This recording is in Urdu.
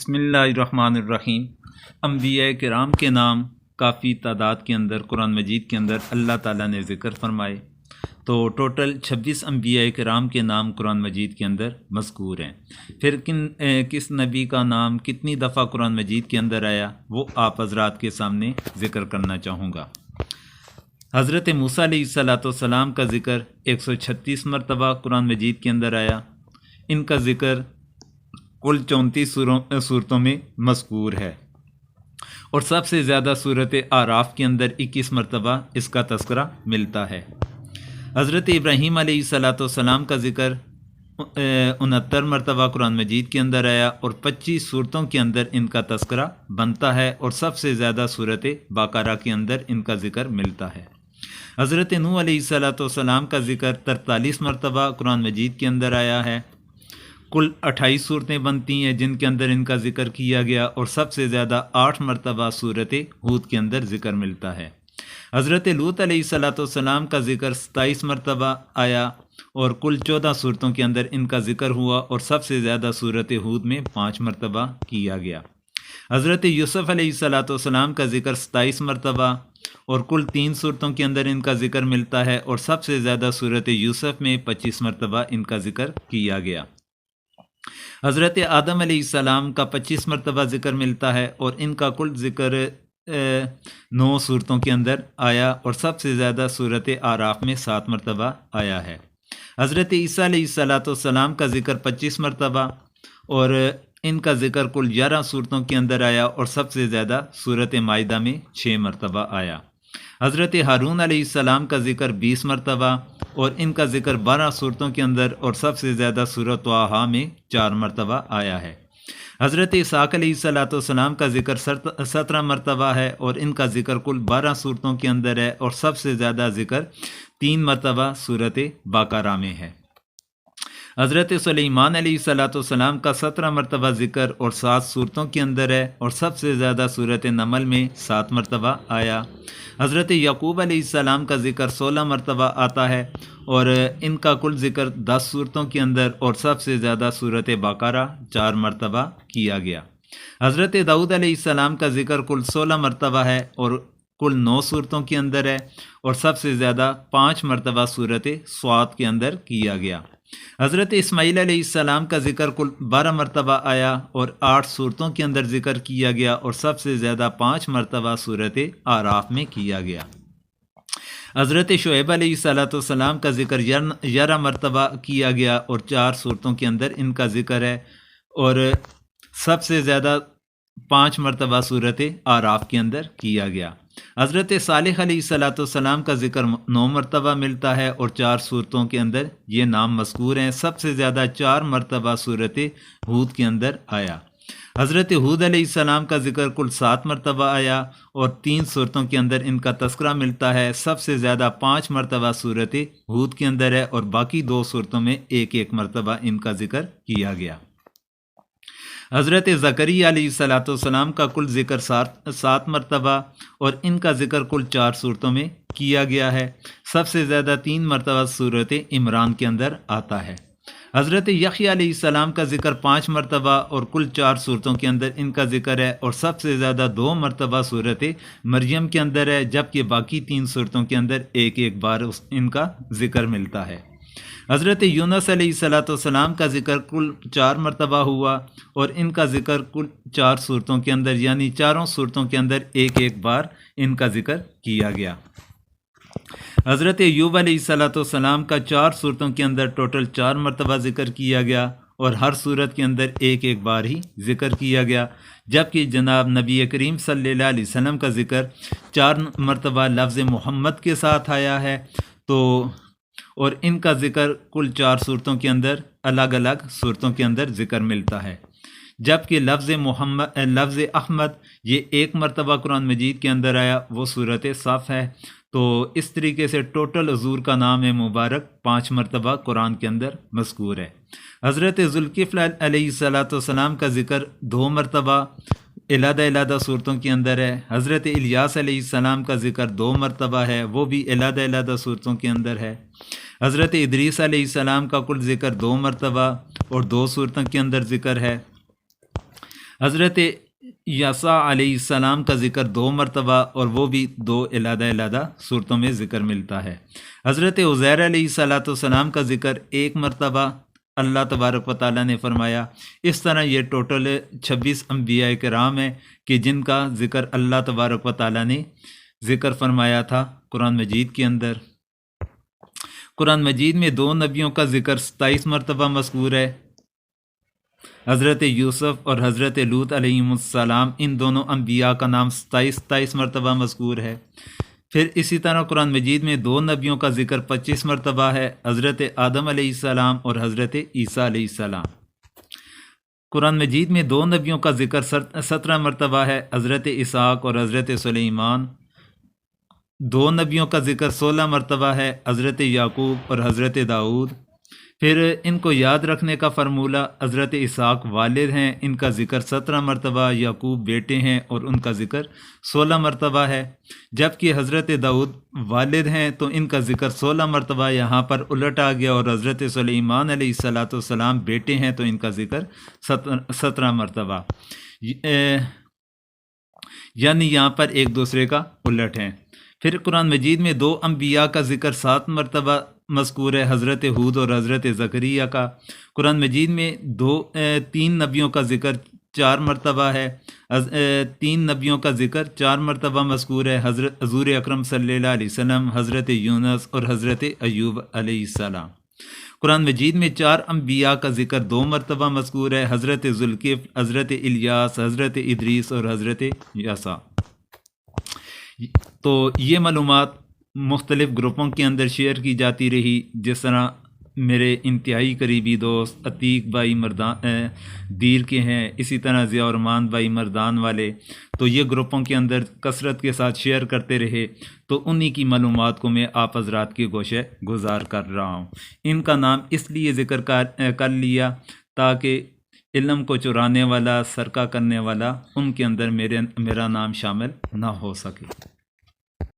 بسم اللہ الرحمن الرحیم۔ انبیاء کرام کے نام کافی تعداد کے اندر قرآن مجید کے اندر اللہ تعالیٰ نے ذکر فرمائے، تو ٹوٹل 26 انبیاء کرام کے نام قرآن مجید کے اندر مذکور ہیں۔ پھر کس نبی کا نام کتنی دفعہ قرآن مجید کے اندر آیا وہ آپ حضرات کے سامنے ذکر کرنا چاہوں گا۔ حضرت موسیٰ علیہ السلام کا ذکر 136 مرتبہ قرآن مجید کے اندر آیا۔ ان کا ذکر کل 34 صورتوں میں مذکور ہے، اور سب سے زیادہ صورت اعراف کے اندر 21 مرتبہ اس کا تذکرہ ملتا ہے۔ حضرت ابراہیم علیہ السلام کا ذکر 69 مرتبہ قرآن مجید کے اندر آیا، اور 25 صورتوں کے اندر ان کا تذکرہ بنتا ہے، اور سب سے زیادہ صورت بقرہ کے اندر ان کا ذکر ملتا ہے۔ حضرت نوح علیہ السلام کا ذکر 43 مرتبہ قرآن مجید کے اندر آیا ہے۔ کل 28 صورتیں بنتی ہیں جن کے اندر ان کا ذکر کیا گیا، اور سب سے زیادہ 8 مرتبہ صورت ہود کے اندر ذکر ملتا ہے۔ حضرت لوط علیہ السلام کا ذکر 27 مرتبہ آیا، اور کل 14 صورتوں کے اندر ان کا ذکر ہوا، اور سب سے زیادہ صورت ہود میں 5 مرتبہ کیا گیا۔ حضرت یوسف علیہ السلام کا ذکر 27 مرتبہ، اور کل 3 صورتوں کے اندر ان کا ذکر ملتا ہے، اور سب سے زیادہ صورت یوسف میں 25 مرتبہ ان کا ذکر کیا گیا۔ حضرت آدم علیہ السلام کا 25 مرتبہ ذکر ملتا ہے، اور ان کا کل ذکر 9 صورتوں کے اندر آیا، اور سب سے زیادہ صورت اعراف میں 7 مرتبہ آیا ہے۔ حضرت عیسیٰ علیہ السلام کا ذکر 25 مرتبہ، اور ان کا ذکر کل 11 صورتوں کے اندر آیا، اور سب سے زیادہ صورت مائدہ میں 6 مرتبہ آیا۔ حضرت ہارون علیہ السلام کا ذکر 20 مرتبہ، اور ان کا ذکر 12 صورتوں کے اندر، اور سب سے زیادہ سورۃ طٰہٰ میں 4 مرتبہ آیا ہے۔ حضرت اسحاق علیہ السلام کا ذکر 17 مرتبہ ہے، اور ان کا ذکر کل 12 صورتوں کے اندر ہے، اور سب سے زیادہ ذکر 3 مرتبہ سورۃ بقرہ میں ہے۔ حضرت سلیمان علیہ السلام کا 17 مرتبہ ذکر اور 7 صورتوں کے اندر ہے، اور سب سے زیادہ سورۃ نمل میں 7 مرتبہ آیا۔ حضرت یعقوب علیہ السلام کا ذکر 16 مرتبہ آتا ہے، اور ان کا کل ذکر 10 صورتوں کے اندر، اور سب سے زیادہ سورۃ بقرہ 4 مرتبہ کیا گیا۔ حضرت داؤد علیہ السلام کا ذکر کل 16 مرتبہ ہے، اور کل 9 صورتوں کے اندر ہے، اور سب سے زیادہ 5 مرتبہ سورۃ صاد کے اندر کیا گیا۔ حضرت اسماعیل علیہ السلام کا ذکر کل 12 مرتبہ آیا، اور 8 صورتوں کے اندر ذکر کیا گیا، اور سب سے زیادہ 5 مرتبہ صورت اعراف میں کیا گیا۔ حضرت شعیب علیہ السلام کا ذکر 11 مرتبہ کیا گیا، اور 4 صورتوں کے اندر ان کا ذکر ہے، اور سب سے زیادہ 5 مرتبہ صورت اعراف کے اندر کیا گیا۔ حضرت صالح علیہ السلام کا ذکر 9 مرتبہ ملتا ہے، اور 4 صورتوں کے اندر یہ نام مذکور ہیں۔ سب سے زیادہ 4 مرتبہ صورت ہود کے اندر آیا۔ حضرت ہود علیہ السلام کا ذکر کل 7 مرتبہ آیا، اور 3 صورتوں کے اندر ان کا تذکرہ ملتا ہے۔ سب سے زیادہ 5 مرتبہ صورت ہود کے اندر ہے، اور باقی 2 صورتوں میں 1 مرتبہ ان کا ذکر کیا گیا۔ حضرت زکریا علیہ السلام کا کل ذکر 7 مرتبہ، اور ان کا ذکر کل 4 صورتوں میں کیا گیا ہے۔ سب سے زیادہ 3 مرتبہ صورت عمران کے اندر آتا ہے۔ حضرت یحییٰ علیہ السلام کا ذکر 5 مرتبہ، اور کل 4 صورتوں کے اندر ان کا ذکر ہے، اور سب سے زیادہ 2 مرتبہ صورت مریم کے اندر ہے، جبکہ باقی 3 صورتوں کے اندر 1 بار ان کا ذکر ملتا ہے۔ حضرت یونس علیہ السلام کا ذکر کل 4 مرتبہ ہوا، اور ان کا ذکر کل 4 صورتوں کے اندر، یعنی 4 صورتوں کے اندر 1 بار ان کا ذکر کیا گیا۔ حضرت ایوب علیہ السلام کا 4 صورتوں کے اندر ٹوٹل 4 مرتبہ ذکر کیا گیا، اور ہر صورت کے اندر 1 بار ہی ذکر کیا گیا، جبکہ جناب نبی کریم صلی اللہ علیہ وسلم کا ذکر 4 مرتبہ لفظ محمد کے ساتھ آیا ہے، اور ان کا ذکر کل 4 صورتوں کے اندر الگ الگ صورتوں کے اندر ذکر ملتا ہے، جبکہ لفظ احمد یہ 1 مرتبہ قرآن مجید کے اندر آیا، وہ صورت صف ہے۔ تو اس طریقے سے ٹوٹل حضور کا نام مبارک 5 مرتبہ قرآن کے اندر مذکور ہے۔ حضرت ذوالکفل علیہ السلام کا ذکر 2 مرتبہ علیحدہ صورتوں کے اندر ہے۔ حضرت الیاس علیہ السلام کا ذکر 2 مرتبہ ہے، وہ بھی علیحدہ صورتوں کے اندر ہے۔ حضرت ادریس علیہ السلام کا کل ذکر 2 مرتبہ اور 2 صورتوں کے اندر ذکر ہے۔ حضرت یسع علیہ السلام کا ذکر 2 مرتبہ اور وہ بھی 2 علیحدہ علیحدہ صورتوں میں ذکر ملتا ہے۔ حضرت عزیر علیہ السلام کا ذکر 1 مرتبہ اللہ تبارک و تعالیٰ نے فرمایا۔ اس طرح یہ ٹوٹل 26 انبیاء کرام ہیں کہ جن کا ذکر اللہ تبارک و تعالیٰ نے ذکر فرمایا تھا قرآن مجید کے اندر۔ قرآن مجید میں 2 نبیوں کا ذکر 27 مرتبہ مذکور ہے، حضرت یوسف اور حضرت لوط علیہ السلام۔ ان دونوں انبیاء کا نام 27 مرتبہ مذکور ہے۔ پھر اسی طرح قرآن مجید میں 2 نبیوں کا ذکر 25 مرتبہ ہے، حضرت آدم علیہ السلام اور حضرت عیسیٰ علیہ السلام۔ قرآن مجید میں 2 نبیوں کا ذکر 17 مرتبہ ہے، حضرت اسحاق اور حضرت سلیمان۔ 2 نبیوں کا ذکر 16 مرتبہ ہے، حضرت یعقوب اور حضرت داؤد۔ پھر ان کو یاد رکھنے کا فرمولہ، حضرت اسحاق والد ہیں، ان کا ذکر 17 مرتبہ، یعقوب بیٹے ہیں اور ان کا ذکر 16 مرتبہ ہے، جبکہ حضرت داؤد والد ہیں تو ان کا ذکر 16 مرتبہ یہاں پر الٹ آ گیا، اور حضرت سلیمان علیہ السلام بیٹے ہیں تو ان کا ذکر 17 مرتبہ، یعنی یہاں پر ایک دوسرے کا الٹ ہیں۔ پھر قرآن مجید میں 2 انبیاء کا ذکر 7 مرتبہ مذکور ہے، حضرت ہود اور حضرت زکریا کا۔ قرآن مجید میں 3 نبیوں کا ذکر 4 مرتبہ ہے، 3 نبیوں کا ذکر 4 مرتبہ مذکور ہے، حضور اکرم صلی اللہ علیہ وسلم، حضرت یونس اور حضرت ایوب علیہ السلام۔ قرآن مجید میں 4 انبیاء کا ذکر 2 مرتبہ مذکور ہے، حضرت ذوالکفل، حضرت الیاس، حضرت ادریس اور حضرت یسع۔ تو یہ معلومات مختلف گروپوں کے اندر شیئر کی جاتی رہی، جس طرح میرے انتہائی قریبی دوست عتیق بھائی مردان دیر کے ہیں، اسی طرح ضیاء الرحمان بھائی مردان والے، تو یہ گروپوں کے اندر کثرت کے ساتھ شیئر کرتے رہے، تو انہی کی معلومات کو میں آپ حضرات کے گوشے گزار کر رہا ہوں۔ ان کا نام اس لیے ذکر کر لیا تاکہ علم کو چرانے والا، سرقہ کرنے والا، ان کے اندر میرا نام شامل نہ ہو سکے۔